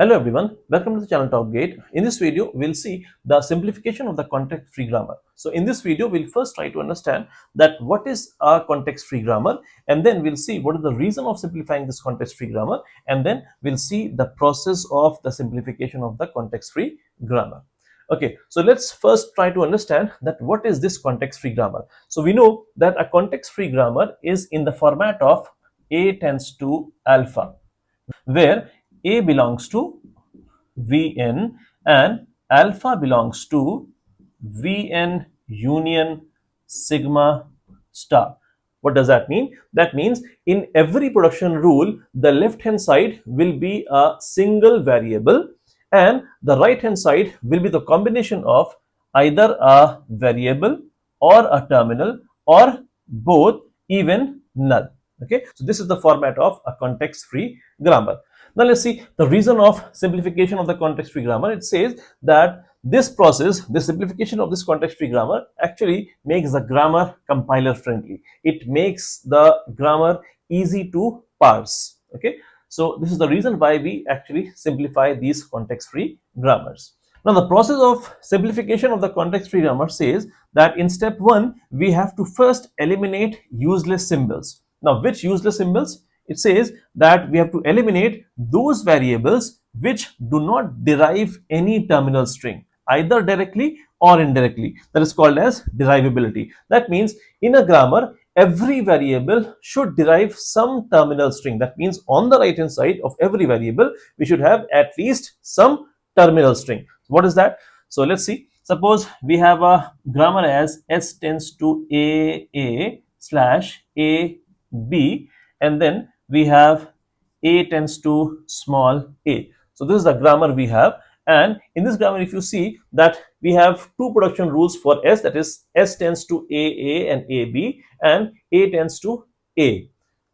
Hello everyone, welcome to the channel Talk Gate. In this video, we'll see the simplification of the context-free grammar. So in this video, we'll first try to understand that what is a context-free grammar, and then we'll see what is the reason of simplifying this context-free grammar, and then we'll see the process of the simplification of the context-free grammar. Okay, so let's first try to understand that what is this context-free grammar. So we know that a context-free grammar is in the format of A tends to alpha, where A belongs to Vn and alpha belongs to Vn union sigma star. What does that mean? That means in every production rule, the left hand side will be a single variable and the right hand side will be the combination of either a variable or a terminal or both, even null. Okay, so this is the format of a context free grammar. Now let's see the reason of simplification of the context free grammar. It says that this process, the simplification of this context free grammar, actually makes the grammar compiler friendly. It makes the grammar easy to parse. Okay, so this is the reason why we actually simplify these context free grammars. Now the process of simplification of the context free grammar says that in step 1 we have to first eliminate useless symbols. Now which useless symbols? It says that we have to eliminate those variables which do not derive any terminal string, either directly or indirectly. That is called as derivability. That means in a grammar, every variable should derive some terminal string. That means on the right hand side of every variable, we should have at least some terminal string. What is that? So let's see. Suppose we have a grammar as S tends to A slash AB, and then we have A tends to small a. So this is the grammar we have, and in this grammar if you see that we have two production rules for S, that is S tends to AA and AB and A tends to A.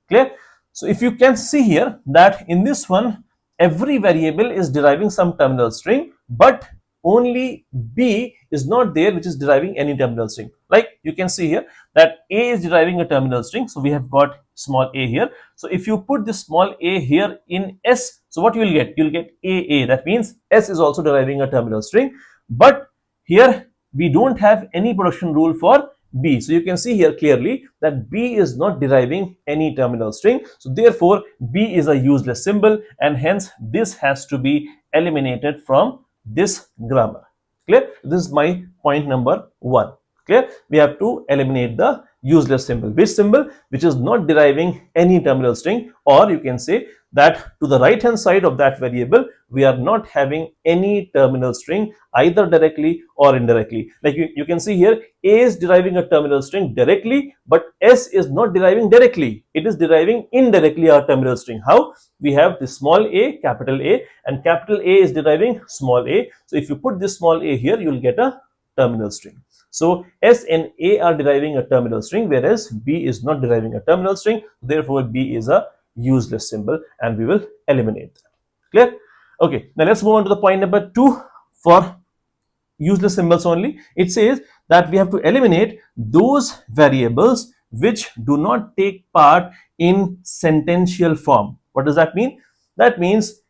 Clear? So if you can see here that in this one every variable is deriving some terminal string, but only B is not there, which is deriving any terminal string. Like you can see here that A is deriving a terminal string, so we have got small a here. So if you put this small a here in S, so what you will get? You will get AA. That means S is also deriving a terminal string, but here we don't have any production rule for B. So you can see here clearly that B is not deriving any terminal string. So therefore B is a useless symbol, and hence this has to be eliminated from this grammar. Clear? This is my point number 1. Clear? We have to eliminate the useless symbol. Which symbol? Which is not deriving any terminal string, or you can say that to the right hand side of that variable we are not having any terminal string, either directly or indirectly. Like you can see here A is deriving a terminal string directly, but S is not deriving directly. It is deriving indirectly a terminal string. How? We have the small a, capital A, and capital A is deriving small a. So if you put this small a here, you will get a terminal string. So S and A are deriving a terminal string, whereas B is not deriving a terminal string. Therefore B is a useless symbol, and we will eliminate that. Clear? Okay, now let's move on to the point number 2 for useless symbols only. It says that we have to eliminate those variables which do not take part in sentential form. What does that mean? That means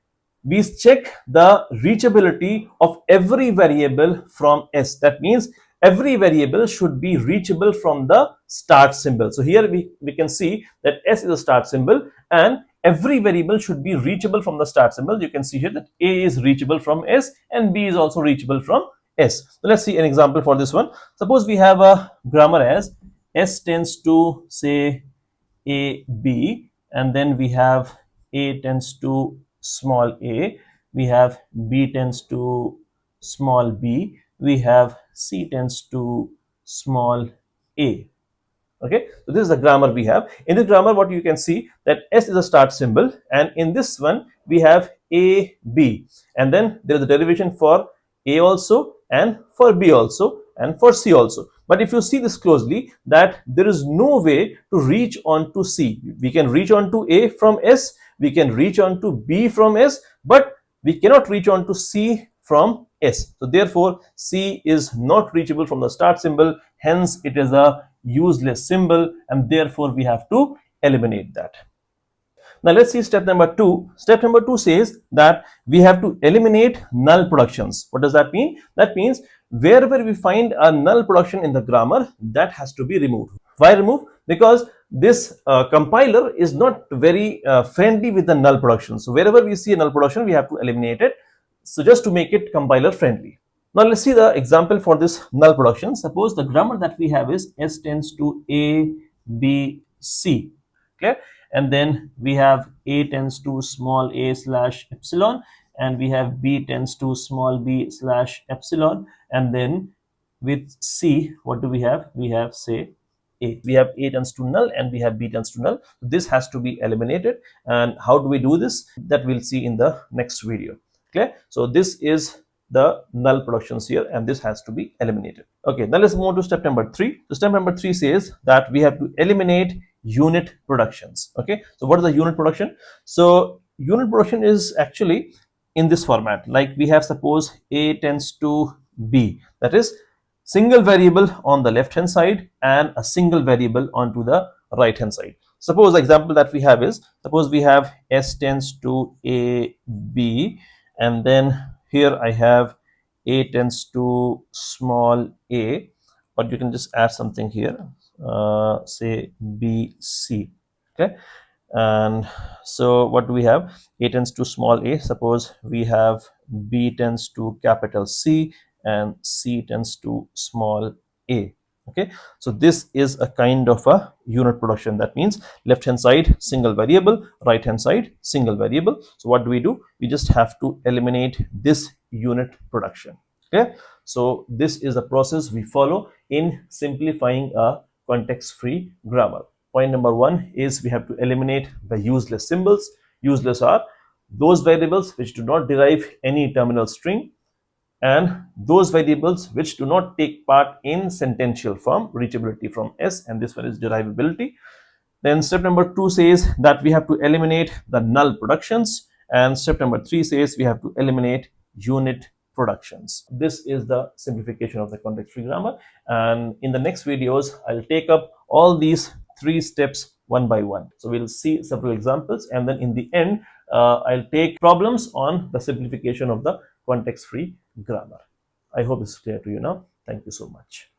we check the reachability of every variable from S. That means every variable should be reachable from the start symbol. So here we can see that S is a start symbol, and every variable should be reachable from the start symbol. You can see here that A is reachable from S and B is also reachable from S. So let's see an example for this one. Suppose we have a grammar as S tends to say AB, and then we have A tends to small a, we have B tends to small b, we have C tends to small a. Okay, so this is the grammar we have. In this grammar, what you can see that S is a start symbol, and in this one we have A, B, and then there is a derivation for A also, and for B also, and for C also. But if you see this closely, that there is no way to reach on to C. We can reach on to A from S, we can reach on to B from S, but we cannot reach on to C from S. So therefore C is not reachable from the start symbol, hence it is a useless symbol, and therefore we have to eliminate that. Now let's see step number 2. Step number 2 says that we have to eliminate null productions. What does that mean? That means wherever we find a null production in the grammar, that has to be removed. Why remove? Because this compiler is not very friendly with the null production. So wherever we see a null production, we have to eliminate it. So just to make it compiler friendly. Now let's see the example for this null production. Suppose the grammar that we have is S tends to A, B, C. Okay, and then we have A tends to small a slash epsilon, and we have B tends to small b slash epsilon, and then with C, what do we have? We have, say, A. We have A tends to null and we have B tends to null. This has to be eliminated. And how do we do this? That we'll see in the next video. Okay, so this is the null productions here, and this has to be eliminated. Okay, now let's move to step number 3. So step number 3 says that we have to eliminate unit productions. Okay, so what is the unit production? So unit production is actually in this format. Like we have, suppose A tends to B, that is single variable on the left hand side and a single variable onto the right hand side. Suppose the example that we have is, suppose we have S tends to A, B, and then here I have A tends to small a, but you can just add something here, say B, C. Okay, and so what do we have? A tends to small a. Suppose we have B tends to capital C and C tends to small a. Okay, so this is a kind of a unit production. That means left hand side single variable, right hand side single variable. So what do? We just have to eliminate this unit production. Okay, so this is the process we follow in simplifying a context free grammar. Point number 1 is we have to eliminate the useless symbols. Useless are those variables which do not derive any terminal string, and those variables which do not take part in sentential form, reachability from S, and this one is derivability. Then step number 2 says that we have to eliminate the null productions, and step number 3 says we have to eliminate unit productions. This is the simplification of the context free grammar, and in the next videos I'll take up all these 3 steps one by one. So we'll see several examples, and then in the end I'll take problems on the simplification of the context free grammar. I hope it's clear to you now. Thank you so much.